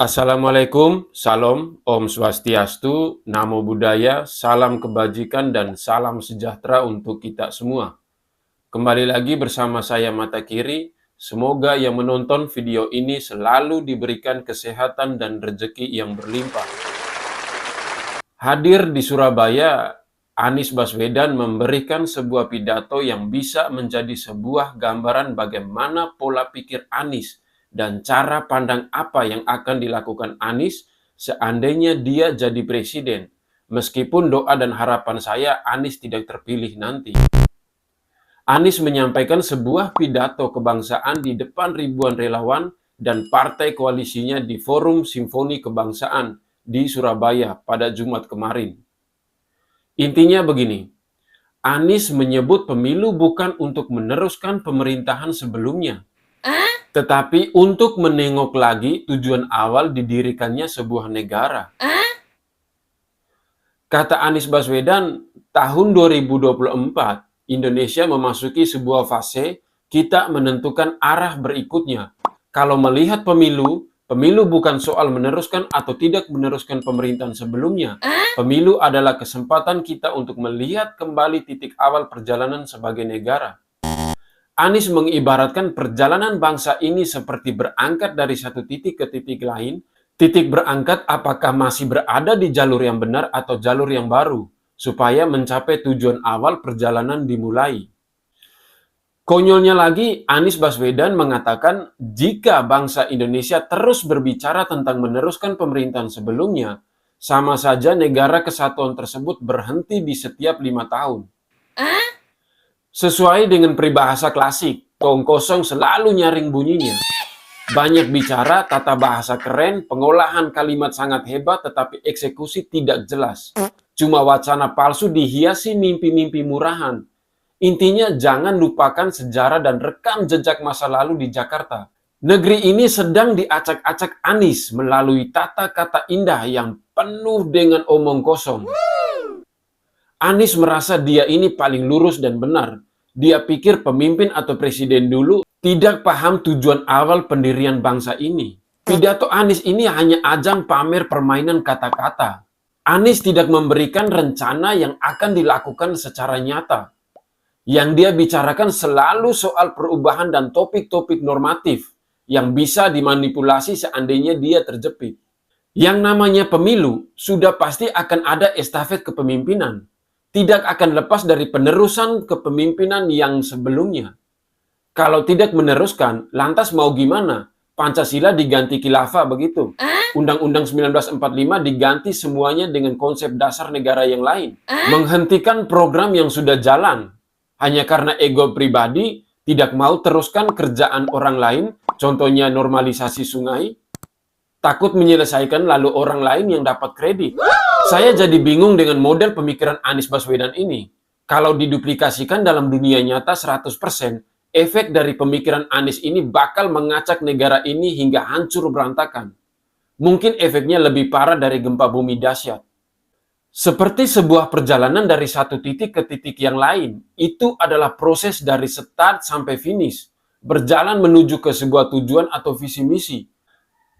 Assalamualaikum, Salam, Om Swastiastu, Namo Buddhaya, salam kebajikan dan salam sejahtera untuk kita semua. Kembali lagi bersama saya Mata Kiri, semoga yang menonton video ini selalu diberikan kesehatan dan rezeki yang berlimpah. Hadir di Surabaya, Anies Baswedan memberikan sebuah pidato yang bisa menjadi sebuah gambaran bagaimana pola pikir Anies dan cara pandang apa yang akan dilakukan Anies seandainya dia jadi presiden. Meskipun doa dan harapan saya Anies tidak terpilih nanti. Anies menyampaikan sebuah pidato kebangsaan di depan ribuan relawan dan partai koalisinya di Forum Simfoni Kebangsaan di Surabaya pada Jumat kemarin. Intinya begini, Anies menyebut pemilu bukan untuk meneruskan pemerintahan sebelumnya, tetapi untuk menengok lagi tujuan awal didirikannya sebuah negara. Kata Anies Baswedan, tahun 2024, Indonesia memasuki sebuah fase kita menentukan arah berikutnya. Kalau melihat pemilu bukan soal meneruskan atau tidak meneruskan pemerintahan sebelumnya. Pemilu adalah kesempatan kita untuk melihat kembali titik awal perjalanan sebagai negara. Anies mengibaratkan perjalanan bangsa ini seperti berangkat dari satu titik ke titik lain. Titik berangkat apakah masih berada di jalur yang benar atau jalur yang baru, supaya mencapai tujuan awal perjalanan dimulai. Konyolnya lagi, Anies Baswedan mengatakan jika bangsa Indonesia terus berbicara tentang meneruskan pemerintahan sebelumnya, sama saja negara kesatuan tersebut berhenti di setiap 5 tahun. Sesuai dengan peribahasa klasik, tong kosong selalu nyaring bunyinya. Banyak bicara, tata bahasa keren, pengolahan kalimat sangat hebat, tetapi eksekusi tidak jelas. Cuma wacana palsu dihiasi mimpi-mimpi murahan. Intinya jangan lupakan sejarah dan rekam jejak masa lalu di Jakarta. Negeri ini sedang diacak-acak Anies melalui tata kata indah yang penuh dengan omong kosong. Anies merasa dia ini paling lurus dan benar. Dia pikir pemimpin atau presiden dulu tidak paham tujuan awal pendirian bangsa ini. Pidato Anies ini hanya ajang pamer permainan kata-kata. Anies tidak memberikan rencana yang akan dilakukan secara nyata. Yang dia bicarakan selalu soal perubahan dan topik-topik normatif yang bisa dimanipulasi seandainya dia terjepit. Yang namanya pemilu sudah pasti akan ada estafet kepemimpinan. Tidak akan lepas dari penerusan kepemimpinan yang sebelumnya. Kalau tidak meneruskan, lantas mau gimana? Pancasila diganti khilafah begitu. Undang-Undang 1945 diganti semuanya dengan konsep dasar negara yang lain. Menghentikan program yang sudah jalan. Hanya karena ego pribadi, tidak mau teruskan kerjaan orang lain, contohnya normalisasi sungai. Takut menyelesaikan lalu orang lain yang dapat kredit. Saya jadi bingung dengan model pemikiran Anies Baswedan ini. Kalau diduplikasikan dalam dunia nyata 100%, efek dari pemikiran Anies ini bakal mengacak negara ini hingga hancur berantakan. Mungkin efeknya lebih parah dari gempa bumi dahsyat. Seperti sebuah perjalanan dari satu titik ke titik yang lain, itu adalah proses dari start sampai finish, berjalan menuju ke sebuah tujuan atau visi misi.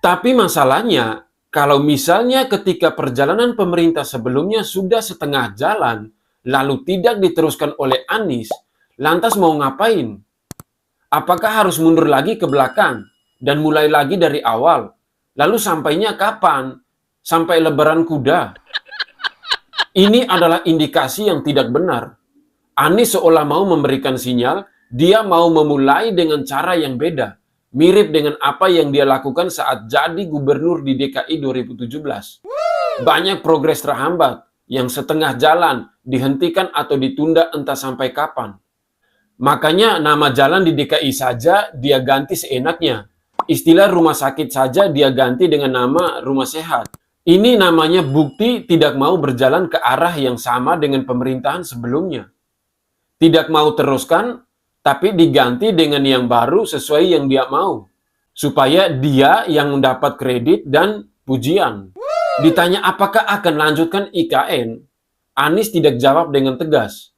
Tapi masalahnya, kalau misalnya ketika perjalanan pemerintah sebelumnya sudah setengah jalan, lalu tidak diteruskan oleh Anies, lantas mau ngapain? Apakah harus mundur lagi ke belakang dan mulai lagi dari awal? Lalu sampainya kapan? Sampai lebaran kuda? Ini adalah indikasi yang tidak benar. Anies seolah mau memberikan sinyal, dia mau memulai dengan cara yang beda. Mirip dengan apa yang dia lakukan saat jadi gubernur di DKI 2017. Banyak progres terhambat, yang setengah jalan, dihentikan atau ditunda entah sampai kapan. Makanya nama jalan di DKI saja dia ganti seenaknya. Istilah rumah sakit saja dia ganti dengan nama rumah sehat. Ini namanya bukti tidak mau berjalan ke arah yang sama dengan pemerintahan sebelumnya. Tidak mau teruskan, tapi diganti dengan yang baru sesuai yang dia mau. Supaya dia yang mendapat kredit dan pujian. Ditanya apakah akan lanjutkan IKN, Anies tidak jawab dengan tegas.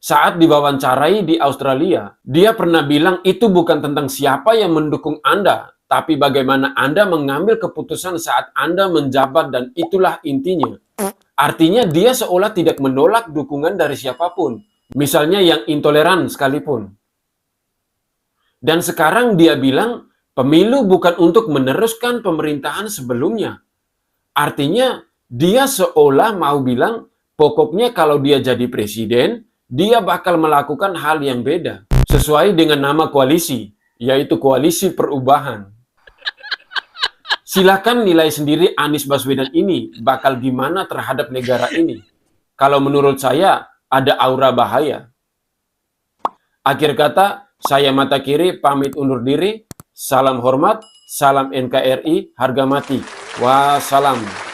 Saat diwawancarai di Australia, dia pernah bilang itu bukan tentang siapa yang mendukung Anda, tapi bagaimana Anda mengambil keputusan saat Anda menjabat, dan itulah intinya. Artinya dia seolah tidak menolak dukungan dari siapapun, misalnya yang intoleran sekalipun. Dan sekarang dia bilang, pemilu bukan untuk meneruskan pemerintahan sebelumnya. Artinya dia seolah mau bilang, pokoknya kalau dia jadi presiden, dia bakal melakukan hal yang beda, sesuai dengan nama koalisi, yaitu Koalisi Perubahan. Silakan nilai sendiri Anies Baswedan ini bakal gimana terhadap negara ini. Kalau menurut saya, ada aura bahaya. Akhir kata, saya Mata Kiri pamit undur diri. Salam hormat, salam NKRI, harga mati. Wassalam.